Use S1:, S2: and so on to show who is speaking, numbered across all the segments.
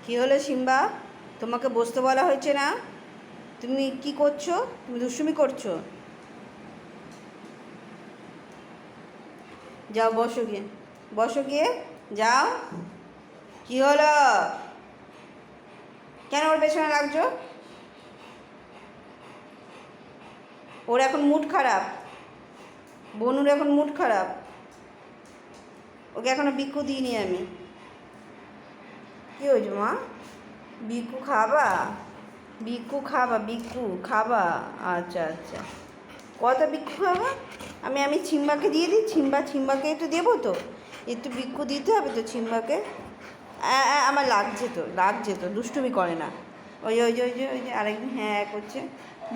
S1: কি হলো সিম্বা? তোমাকে বসতে বলা হয়েছে না? তুমি কি করছো? তুমি দুষ্টুমি করছো? যাও বসো গিয়ে, বসো গিয়ে, যাও। কি হলো? কেন ওর পেছনে লাগছো? ওর এখন মুড খারাপ, বনুর এখন মুড খারাপ। ওকে এখনো বিক্ষু দিইনি আমি। কি হয়েছে মা? বিক্ষু খাবা? বিক্ষু খাবা? বিক্ষু খাবা? আচ্ছা আচ্ছা, কত বিক্ষু খাবা? আমি আমি ছিম্বাকে দিয়ে দিই। ছিম্বাকে একটু দেবো তো, একটু বিক্ষু দিতে হবে তো ছিম্বাকে। আমার লাগছে তো দুষ্টুমি করে না। ওই যে আরেকদিন হ্যাঁ করছে।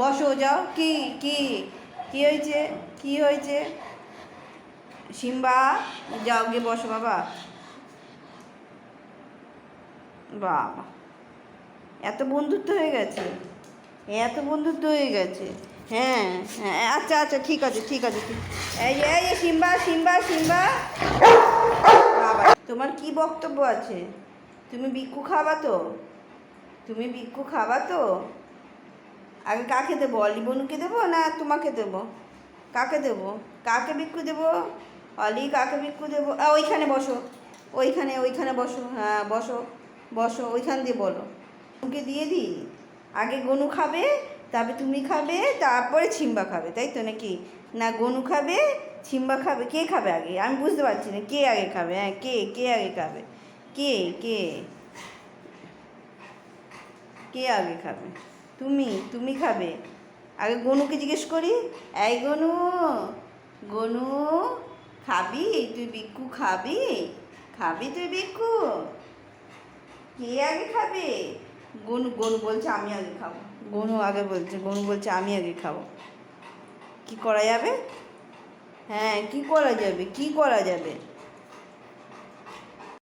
S1: বসো, যাও। কি কি হয়েছে? কি হয়েছে সিম্বা? যাও গিয়ে বসো বাবা। বাবা, এত বন্ধুত্ব হয়ে গেছে, এত বন্ধুত্ব হয়ে গেছে। হ্যাঁ হ্যাঁ, আচ্ছা আচ্ছা, ঠিক আছে ঠিক আছে ঠিক। এই যে সিম্বা। বাবা, তোমার কি বক্তব্য আছে? তুমি বিক্ষু খাবা তো? তুমি বিক্ষু খাবা তো? আগে কাকে দেবো? অলি বনুকে দেবো না তোমাকে দেবো? কাকে দেবো? কাকে বিক্ষু দেবো? অলি কাকে বিক্ষু দেবো? ওইখানে বসো, ওইখানে বসো। হ্যাঁ বসো, বসো ওইখান দিয়ে বলো। ওকে দিয়ে দিই। আগে গনু খাবে, তারপরে তুমি খাবে, তারপরে ছিম্বা খাবে, তাই তো নাকি? না গনু খাবে, ছিম্বা খাবে, কে খাবে আগে? আমি বুঝতে পারছি না কে আগে খাবে। হ্যাঁ, কে আগে খাবে? কে কে কে আগে খাবে? তুমি খাবে। আগে গনুকে জিজ্ঞেস করি। এই গনু, গনু খাবি তুই? বিক্ষু খাবি? খাবি তুই বিক্ষু? কে আগে খাবে? গনু গনু বলছে আমি আগে খাবো। গনু বলছে আমি আগে খাবো। কি করা যাবে? হ্যাঁ, কি করা যাবে?